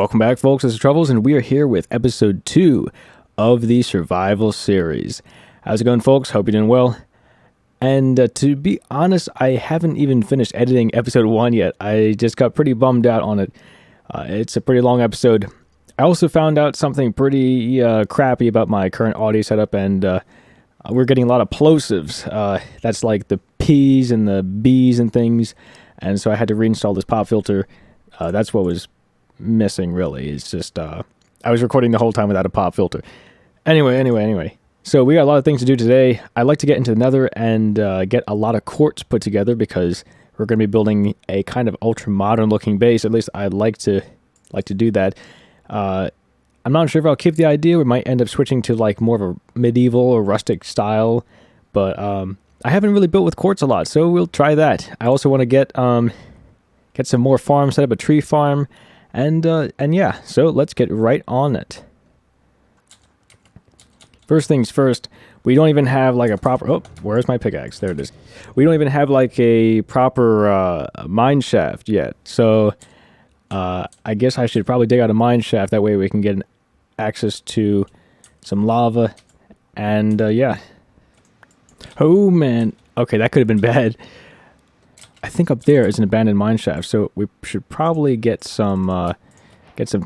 Welcome back, folks. This is Trufflez, and we are here with episode 2 of the survival series. How's it going, folks? Hope you're doing well. And to be honest, I haven't even finished editing episode 1 yet. I just got pretty bummed out on it. It's a pretty long episode. I also found out something pretty crappy about my current audio setup, and we're getting a lot of plosives. That's like the P's and the B's and things. And so I had to reinstall this pop filter. That's what was missing, really. It's just I was recording the whole time without a pop filter. Anyway. So we got a lot of things to do today. I'd like to get into the Nether and get a lot of quartz put together because we're going to be building a kind of ultra modern looking base. At least I'd like to do that. I'm not sure if I'll keep the idea. We might end up switching to like more of a medieval or rustic style, but I haven't really built with quartz a lot, so we'll try that. I also want to get some more farms, set up a tree farm, and yeah, so let's get right on it. First things first, we don't even have like a proper, oh, where's my pickaxe? There it is. We don't even have like a proper mine shaft yet, so I guess I should probably dig out a mine shaft, that way we can get access to some lava, and yeah. Oh man, okay, that could have been bad. I think up there is an abandoned mine shaft, so we should probably get some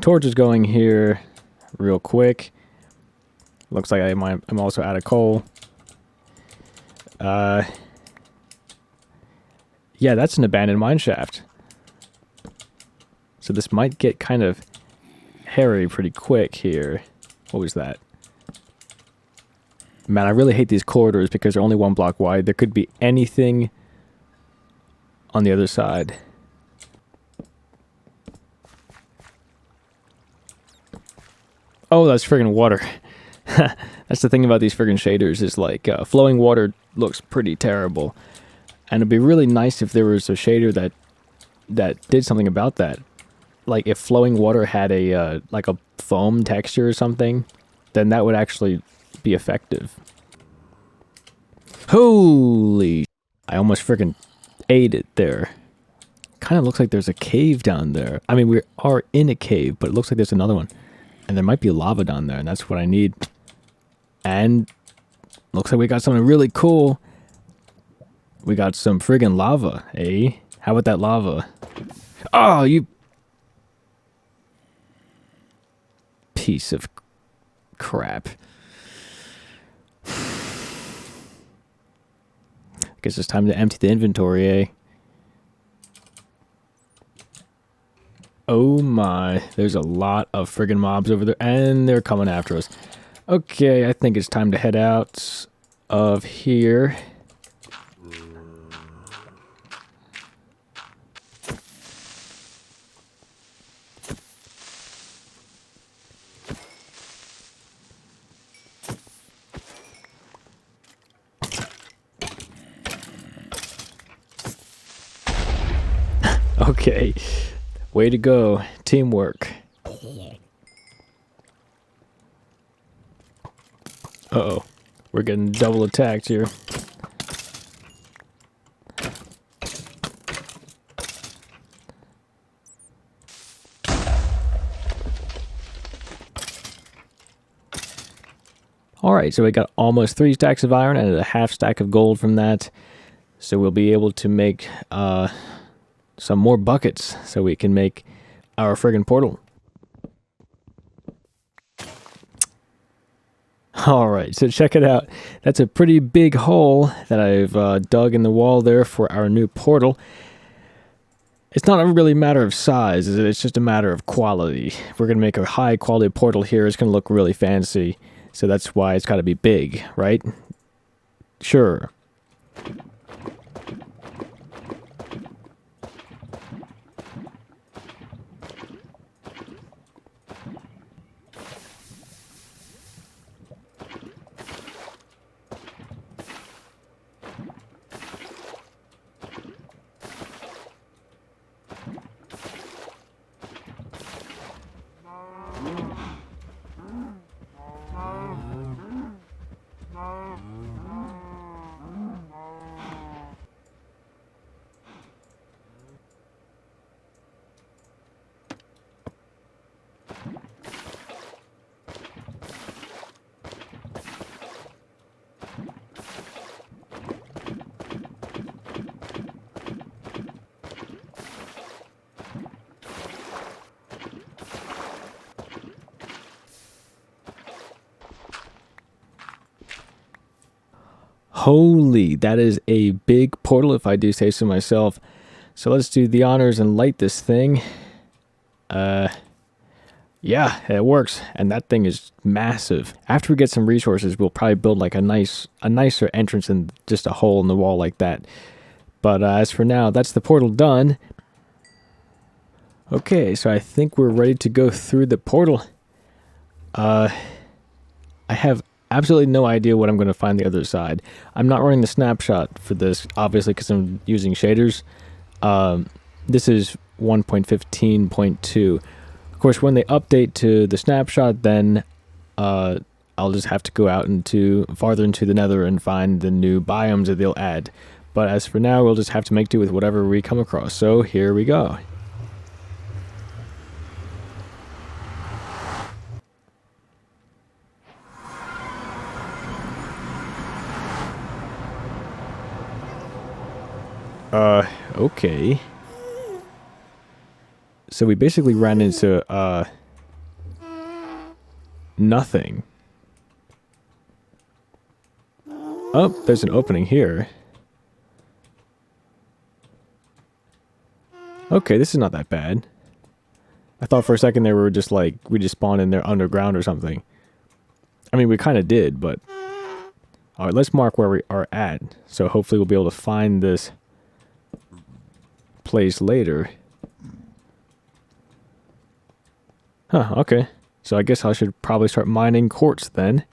torches going here real quick. Looks like I'm also out of coal. Yeah, that's an abandoned mine shaft. So this might get kind of hairy pretty quick here. What was that? Man, I really hate these corridors because they're only 1 block wide. There could be anything on the other side. Oh, that's friggin' water. That's the thing about these friggin' shaders, is like flowing water looks pretty terrible. And it'd be really nice if there was a shader that did something about that. Like if flowing water had a like a foam texture or something, then that would actually be effective. Holy, I almost freaking ate it there. Kind of looks like there's a cave down there. I mean, we are in a cave, but it looks like there's another one. And there might be lava down there, and that's what I need. And looks like we got something really cool. We got some friggin' lava, eh? How about that lava? Oh, you piece of crap. Guess it's time to empty the inventory, eh? Oh my, there's a lot of friggin' mobs over there, and they're coming after us. Okay, I think it's time to head out of here. Okay, way to go, teamwork. Uh-oh, we're getting double attacked here. Alright, so we got almost 3 stacks of iron and a half stack of gold from that. So we'll be able to make some more buckets so we can make our friggin' portal. Alright, so check it out. That's a pretty big hole that I've dug in the wall there for our new portal. It's not a really matter of size, is it? It's just a matter of quality. If we're going to make a high quality portal here, it's going to look really fancy. So that's why it's got to be big, right? Sure. Holy, that is a big portal if I do say so myself. So let's do the honors and light this thing. Yeah, it works, and that thing is massive. After we get some resources, we'll probably build like a nicer entrance and just a hole in the wall like that. But as for now, that's the portal done. Okay, so I think we're ready to go through the portal. I have absolutely no idea what I'm going to find the other side. I'm not running the snapshot for this, obviously, because I'm using shaders. This is 1.15.2. Of course, when they update to the snapshot, then I'll just have to go out farther into the Nether and find the new biomes that they'll add. But as for now, we'll just have to make do with whatever we come across. So here we go. Okay. So we basically ran into, nothing. Oh, there's an opening here. Okay, this is not that bad. I thought for a second they were just like, we just spawned in there underground or something. I mean, we kind of did, but... Alright, let's mark where we are at. So hopefully we'll be able to find this place later. Huh, okay. So I guess I should probably start mining quartz then.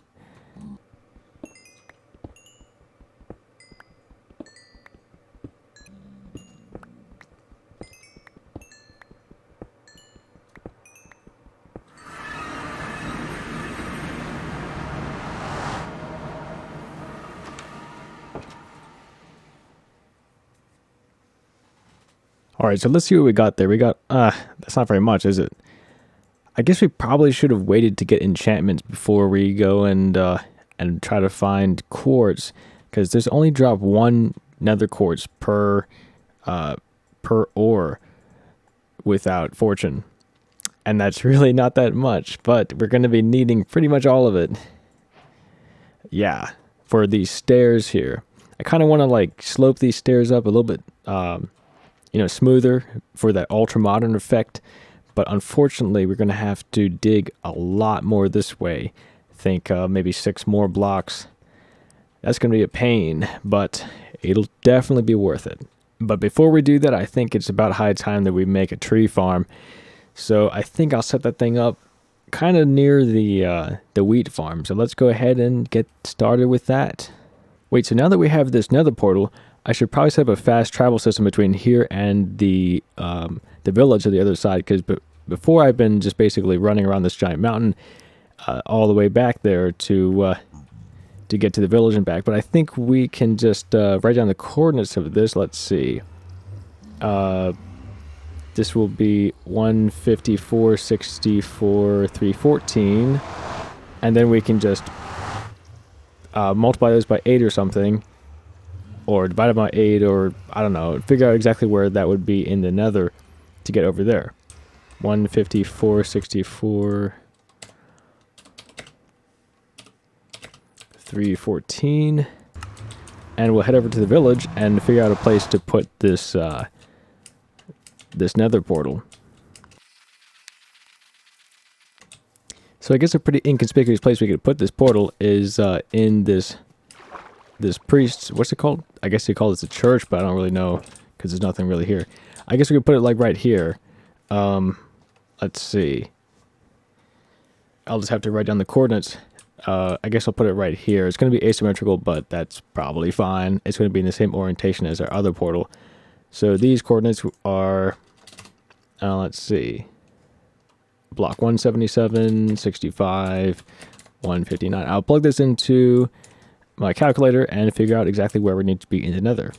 Alright, so let's see what we got there. We got, that's not very much, is it? I guess we probably should have waited to get enchantments before we go and try to find quartz, because there's only drop one nether quartz per ore without fortune, and that's really not that much. But we're going to be needing pretty much all of it. Yeah, for these stairs here, I kind of want to like slope these stairs up a little bit, smoother for that ultra modern effect. But unfortunately, we're going to have to dig a lot more this way. I think maybe 6 more blocks. That's going to be a pain, but it'll definitely be worth it. But before we do that, I think it's about high time that we make a tree farm. So I think I'll set that thing up kind of near the wheat farm. So let's go ahead and get started with that. Wait, so now that we have this nether portal, I should probably set up a fast travel system between here and the village on the other side, because before I've been just basically running around this giant mountain all the way back there to get to the village and back. But I think we can just write down the coordinates of this. Let's see. This will be 154, 64, 314. And then we can just multiply those by 8 or something. Or divide it by 8, or I don't know, figure out exactly where that would be in the nether to get over there. 154, 64, 314. And we'll head over to the village and figure out a place to put this this nether portal. So I guess a pretty inconspicuous place we could put this portal is in this priest's, what's it called? I guess you call this a church, but I don't really know because there's nothing really here. I guess we could put it like right here. Let's see. I'll just have to write down the coordinates. I guess I'll put it right here. It's going to be asymmetrical, but that's probably fine. It's going to be in the same orientation as our other portal. So these coordinates are, let's see. Block 177, 65, 159. I'll plug this into my calculator and figure out exactly where we need to be in the nether.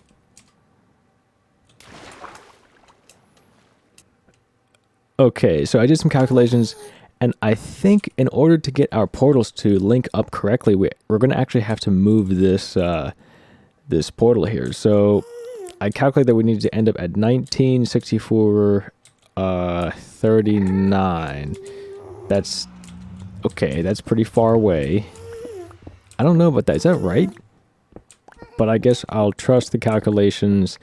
Okay, so I did some calculations, and I think in order to get our portals to link up correctly, we're going to actually have to move this this portal here. So I calculate that we need to end up at 19, 64, 39. That's okay. That's pretty far away. I don't know about that. Is that right? but I guess I'll trust the calculations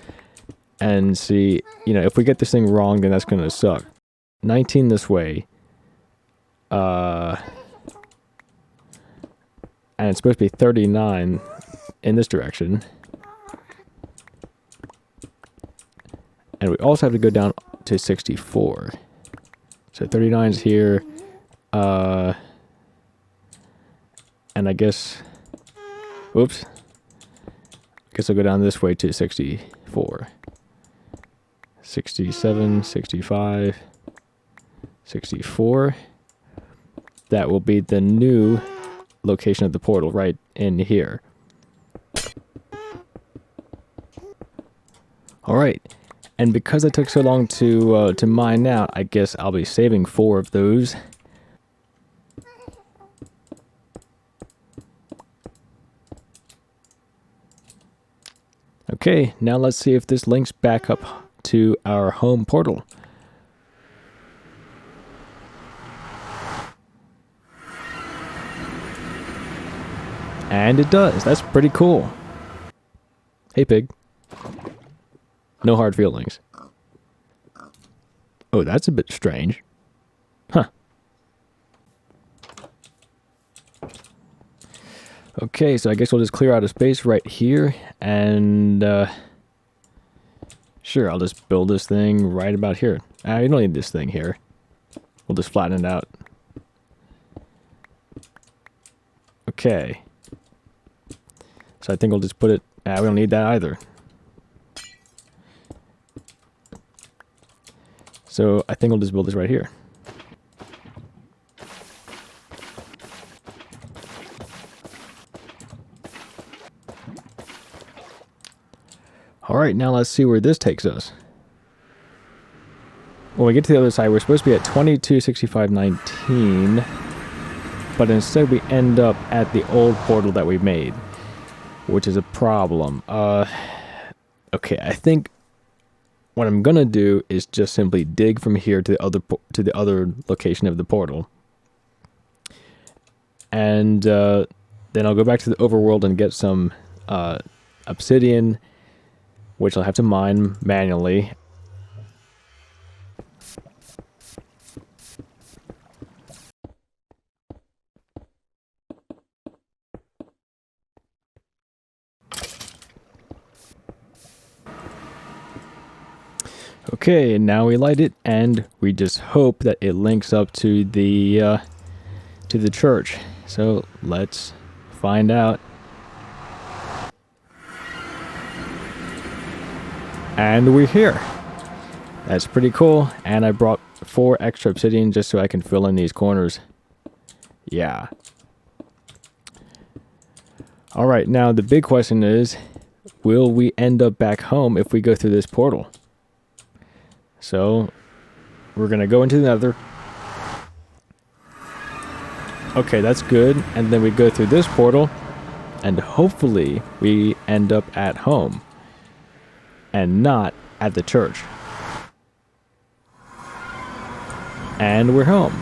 and see, you know, if we get this thing wrong, then that's gonna suck. 19 this way. And it's supposed to be 39 in this direction. And we also have to go down to 64. So 39's here. And I guess... Oops. I guess I'll go down this way to 64. 67, 65, 64. That will be the new location of the portal right in here. Alright, and because it took so long to mine out, I guess I'll be saving 4 of those. Okay, now let's see if this links back up to our home portal. And it does. That's pretty cool. Hey, pig. No hard feelings. Oh, that's a bit strange. Huh. Okay, so I guess we'll just clear out a space right here, and sure, I'll just build this thing right about here. You don't need this thing here. We'll just flatten it out. Okay. So I think we'll just put it... we don't need that either. So I think we'll just build this right here. Alright, now let's see where this takes us. When we get to the other side, we're supposed to be at 22, 65, 19. But instead we end up at the old portal that we made, which is a problem. Okay, I think what I'm gonna do is just simply dig from here to the other location of the portal. And then I'll go back to the overworld and get some obsidian, which I'll have to mine manually. Okay, now we light it, and we just hope that it links up to the church. So let's find out. And we're here. That's pretty cool. And I brought 4 extra obsidian just so I can fill in these corners. Yeah. Alright, now the big question is, will we end up back home if we go through this portal? So, we're going to go into the Nether. Okay, that's good. And then we go through this portal, and hopefully we end up at home and not at the church. And we're home.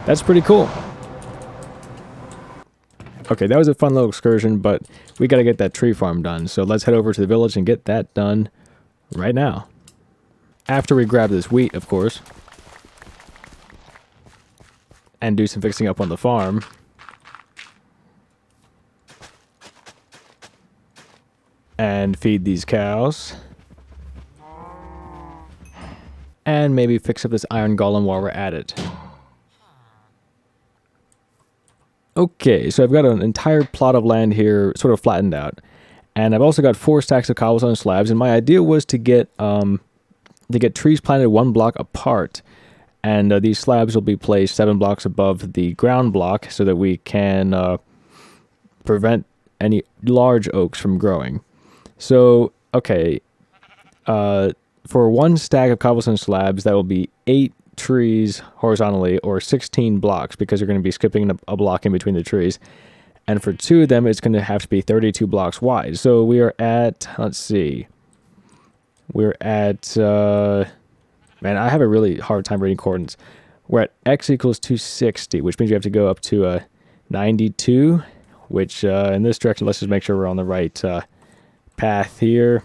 That's pretty cool. Okay, that was a fun little excursion, but we got to get that tree farm done. So let's head over to the village and get that done right now. After we grab this wheat, of course. And do some fixing up on the farm. And feed these cows. And maybe fix up this iron golem while we're at it. Okay, so I've got an entire plot of land here sort of flattened out. And I've also got 4 stacks of cobblestone slabs. And my idea was to get trees planted 1 block apart. And these slabs will be placed 7 blocks above the ground block so that we can prevent any large oaks from growing. So, okay, for 1 stack of cobblestone slabs, that will be 8 trees horizontally, or 16 blocks, because you're going to be skipping a block in between the trees. And for 2 of them, it's going to have to be 32 blocks wide. So we are at, let's see, we're at, man, I have a really hard time reading coordinates. We're at x equals 260, which means you have to go up to 92, which in this direction, let's just make sure we're on the right path here.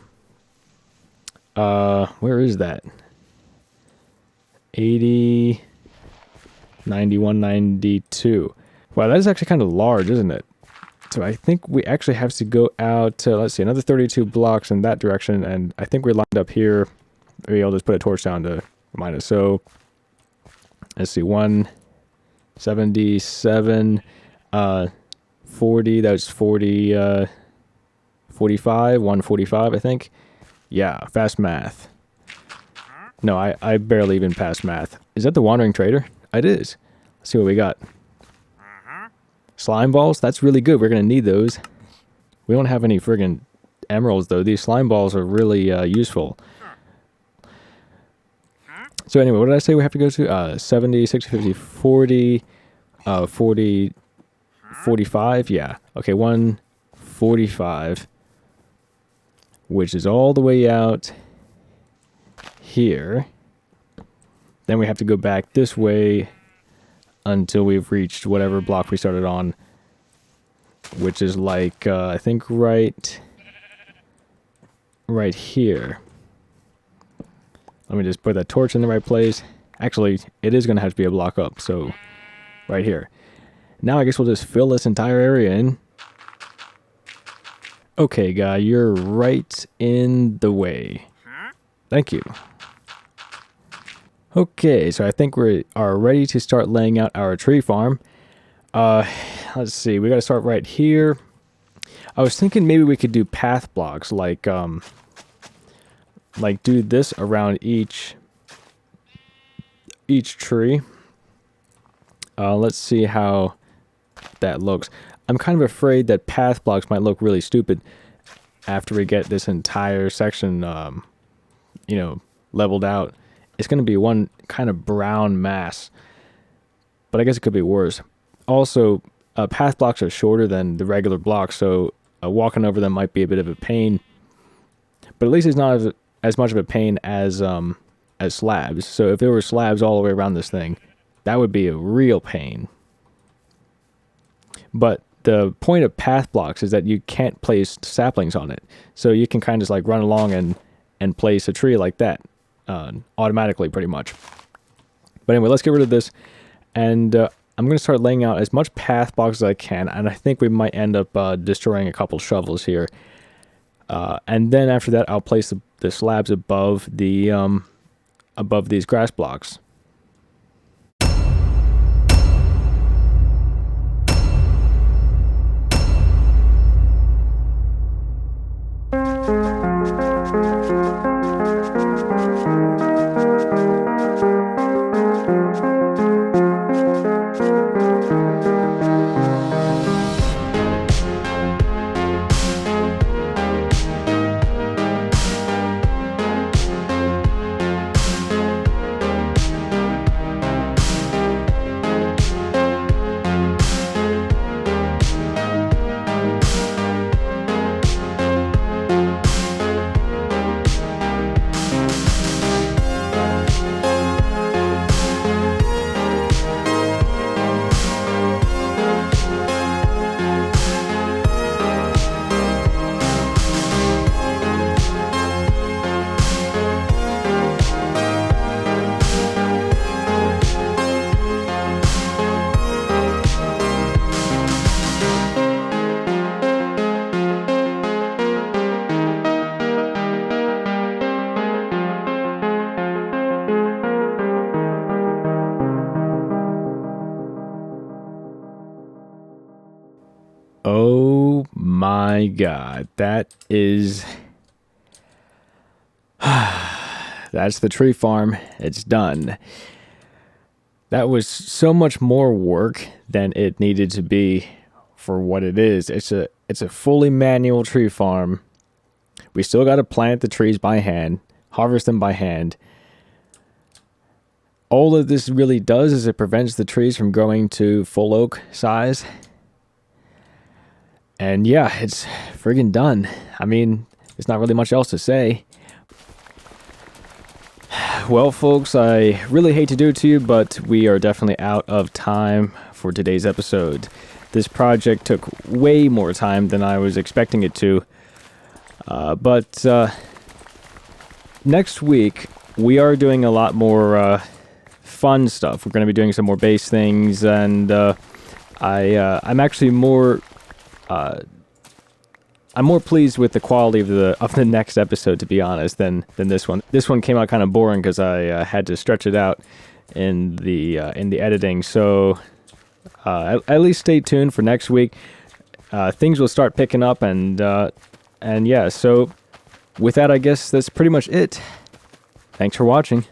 Where is that? 80, 91, 92. Wow, that is actually kind of large, isn't it? So I think we actually have to go out to, let's see, another 32 blocks in that direction, and I think we're lined up here. Maybe I'll just put a torch down to remind us. So, let's see, 177, 40, that was 40, 45, 145, I think. Yeah, fast math. No, I barely even passed math. Is that the Wandering Trader? It is. Let's see what we got. Slime balls? That's really good. We're going to need those. We don't have any friggin' emeralds, though. These slime balls are really useful. So anyway, what did I say we have to go to? 70, 60, 50, 40, 40, 45? Yeah. Okay, 145. Which is all the way out here. Then we have to go back this way until we've reached whatever block we started on, which is like, I think right here. Let me just put that torch in the right place. Actually, it is going to have to be a block up, so right here. Now I guess we'll just fill this entire area in. Okay, guy, you're right in the way. Thank you. Okay, so I think we are ready to start laying out our tree farm. Let's see, we got to start right here. I was thinking maybe we could do path blocks, like do this around each tree. Let's see how that looks. I'm kind of afraid that path blocks might look really stupid after we get this entire section, leveled out. It's going to be one kind of brown mass, but I guess it could be worse. Also, path blocks are shorter than the regular blocks, so walking over them might be a bit of a pain, but at least it's not as much of a pain as slabs. So if there were slabs all the way around this thing, that would be a real pain. But the point of path blocks is that you can't place saplings on it. So you can kind of just like run along and place a tree like that automatically, pretty much. But anyway, let's get rid of this. And I'm going to start laying out as much path blocks as I can. And I think we might end up destroying a couple shovels here. And then after that, I'll place the slabs above these grass blocks. Oh my god, that is... That's the tree farm. It's done. That was so much more work than it needed to be for what it is. It's a fully manual tree farm. We still got to plant the trees by hand, harvest them by hand. All that this really does is it prevents the trees from growing to full oak size. And yeah, it's friggin' done. I mean, there's not really much else to say. Well, folks, I really hate to do it to you, but we are definitely out of time for today's episode. This project took way more time than I was expecting it to. But next week, we are doing a lot more fun stuff. We're going to be doing some more base things, and I'm actually more... I'm more pleased with the quality of the next episode, to be honest, than this one. This one came out kind of boring because I had to stretch it out in the editing. So at least stay tuned for next week. Things will start picking up, and yeah. So with that, I guess that's pretty much it. Thanks for watching.